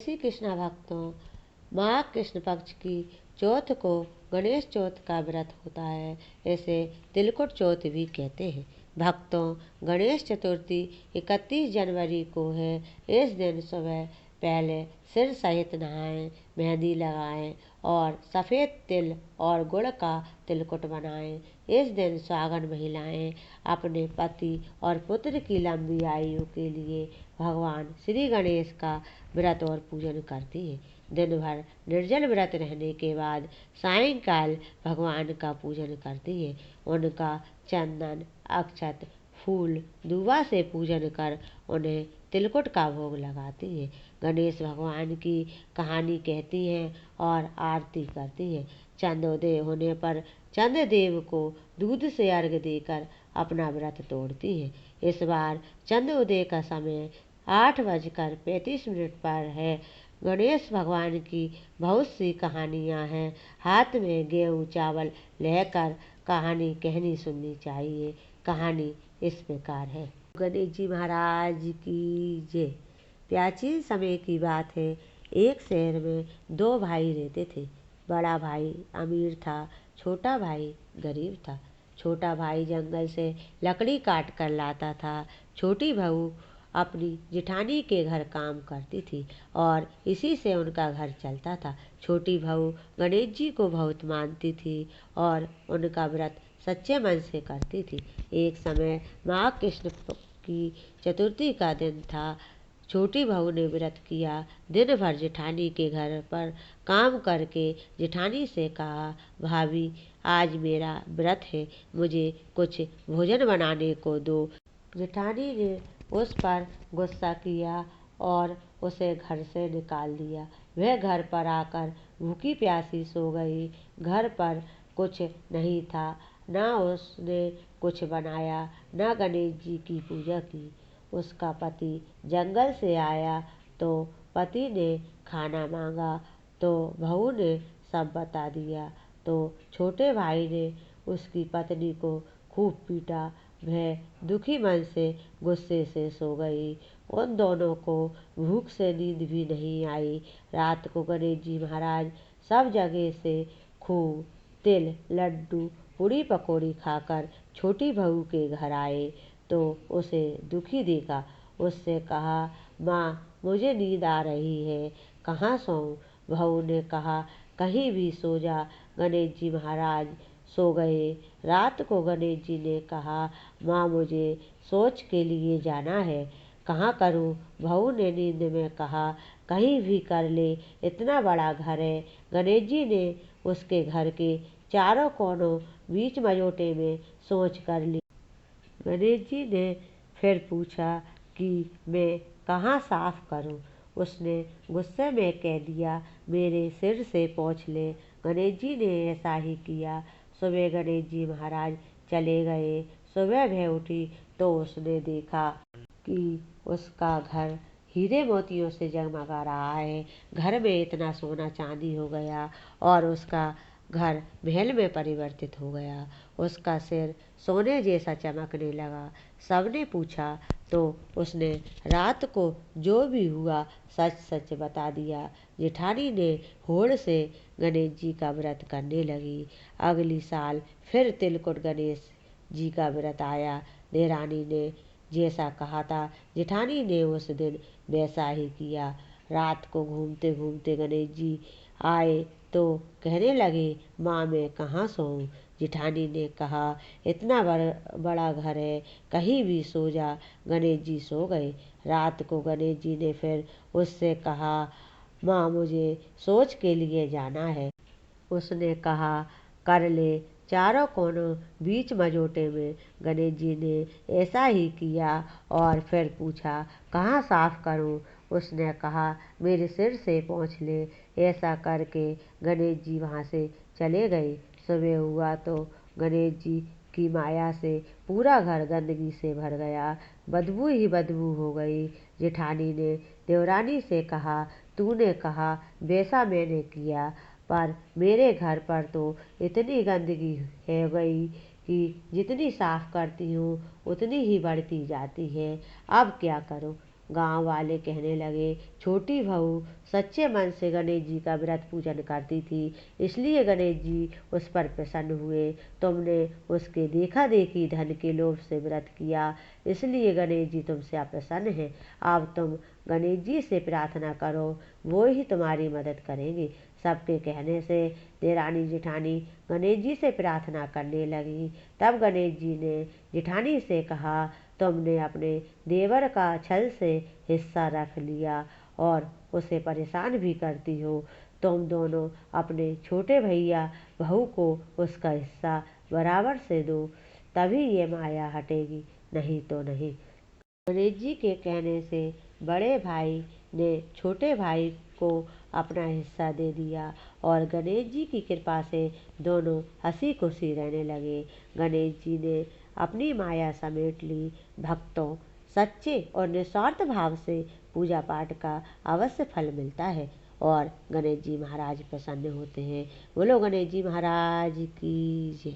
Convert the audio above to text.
श्री कृष्णा भक्तों, माघ कृष्ण पक्ष की चौथ को गणेश चौथ का व्रत होता है। इसे तिलकुट चौथ भी कहते हैं। भक्तों, गणेश चतुर्थी 31 जनवरी को है। इस दिन सुबह पहले सिर सहित नहाएं, मेहंदी लगाएं और सफ़ेद तिल और गुड़ का तिलकुट बनाएं। इस दिन सुहागन महिलाएं अपने पति और पुत्र की लंबी आयु के लिए भगवान श्री गणेश का व्रत और पूजन करती हैं। दिन भर निर्जल व्रत रहने के बाद सायंकाल भगवान का पूजन करती है। उनका चंदन, अक्षत, फूल, दूबा से पूजन कर उन्हें तिलकुट का भोग लगाती है। गणेश भगवान की कहानी कहती हैं और आरती करती है। चंद्रोदय होने पर चंद्रदेव को दूध से अर्घ्य देकर अपना व्रत तोड़ती है। इस बार चंद्रोदय का समय 8:35 पर है। गणेश भगवान की बहुत सी कहानियाँ हैं। हाथ में गेहूँ चावल लेकर कहानी कहनी सुननी चाहिए। कहानी इस प्रकार है। गणेश जी महाराज की जय। प्राचीन समय की बात है। एक शहर में 2 भाई रहते थे। बड़ा भाई अमीर था, छोटा भाई गरीब था। छोटा भाई जंगल से लकड़ी काट कर लाता था। छोटी बहू अपनी जिठानी के घर काम करती थी और इसी से उनका घर चलता था। छोटी बहू गणेश जी को बहुत मानती थी और उनका व्रत सच्चे मन से करती थी। एक समय माघ कृष्ण की चतुर्थी का दिन था। छोटी बहू ने व्रत किया। दिन भर जेठानी के घर पर काम करके जेठानी से कहा, भाभी आज मेरा व्रत है, मुझे कुछ भोजन बनाने को दो। जेठानी ने उस पर गुस्सा किया और उसे घर से निकाल दिया। वह घर पर आकर भूखी प्यासी सो गई। घर पर कुछ नहीं था, न उसने कुछ बनाया, न गणेश जी की पूजा की। उसका पति जंगल से आया तो पति ने खाना मांगा तो बहू ने सब बता दिया। तो छोटे भाई ने उसकी पत्नी को खूब पीटा। वह दुखी मन से गुस्से से सो गई। उन दोनों को भूख से नींद भी नहीं आई। रात को गणेश जी महाराज सब जगह से खूब तिल, लड्डू, पूड़ी पकौड़ी खाकर छोटी बहू के घर आए तो उसे दुखी देखा। उससे कहा, माँ मुझे नींद आ रही है, कहाँ सोऊं? बहू ने कहा, कहीं भी सो जा। गणेश जी महाराज सो गए। रात को गणेश जी ने कहा, माँ मुझे सोच के लिए जाना है, कहाँ करूँ? बहू ने नींद में कहा, कहीं भी कर ले, इतना बड़ा घर है। गणेश जी ने उसके घर के चारों कोनों बीच मजोटे में सोच कर ली। गणेश जी ने फिर पूछा कि मैं कहाँ साफ करूं? उसने गुस्से में कह दिया, मेरे सिर से पोंछ ले। गणेश जी ने ऐसा ही किया। सुबह गणेश जी महाराज चले गए। सुबह वह उठी तो उसने देखा कि उसका घर हीरे मोतियों से जगमगा रहा है। घर में इतना सोना चांदी हो गया और उसका घर महल में परिवर्तित हो गया। उसका सिर सोने जैसा चमकने लगा। सबने पूछा तो उसने रात को जो भी हुआ सच सच बता दिया। जेठानी ने होड़ से गणेश जी का व्रत करने लगी। अगली साल फिर तिलकुट गणेश जी का व्रत आया। देरानी ने जैसा कहा था जेठानी ने उस दिन वैसा ही किया। रात को घूमते घूमते गणेश जी आए तो कहने लगे, माँ मैं कहाँ सोऊं? जेठानी ने कहा, इतना बड़ा घर है, कहीं भी सो जा। गणेश जी सो गए। रात को गणेश जी ने फिर उससे कहा, माँ मुझे सोच के लिए जाना है। उसने कहा, कर ले। चारों कोनों बीच मजोटे में गणेश जी ने ऐसा ही किया और फिर पूछा, कहाँ साफ करूं? उसने कहा, मेरे सिर से पोंछ ले। ऐसा करके गणेश जी वहाँ से चले गए। सुबह हुआ तो गणेश जी की माया से पूरा घर गंदगी से भर गया। बदबू ही बदबू हो गई। जेठानी ने देवरानी से कहा, तूने कहा वैसा मैंने किया, पर मेरे घर पर तो इतनी गंदगी है गई कि जितनी साफ करती हूँ उतनी ही बढ़ती जाती है। अब क्या करूँ? गांव वाले कहने लगे, छोटी बहू सच्चे मन से गणेश जी का व्रत पूजन करती थी, इसलिए गणेश जी उस पर प्रसन्न हुए। तुमने उसके देखा देखी धन के लोभ से व्रत किया, इसलिए गणेश जी तुमसे अप्रसन्न हैं। अब तुम गणेश जी से प्रार्थना करो, वो ही तुम्हारी मदद करेंगे। सबके कहने से देरानी जेठानी गणेश जी से प्रार्थना करने लगी। तब गणेश जी ने जेठानी से कहा, तुमने अपने देवर का छल से हिस्सा रख लिया और उसे परेशान भी करती हो। तुम दोनों अपने छोटे भैया बहू को उसका हिस्सा बराबर से दो, तभी ये माया हटेगी, नहीं तो नहीं। गणेश जी के कहने से बड़े भाई ने छोटे भाई को अपना हिस्सा दे दिया और गणेश जी की कृपा से दोनों हंसी खुशी रहने लगे। गणेश जी ने अपनी माया समेट ली। भक्तों, सच्चे और निस्वार्थ भाव से पूजा पाठ का अवश्य फल मिलता है और गणेश जी महाराज प्रसन्न होते हैं। बोलो गणेश जी महाराज की जय।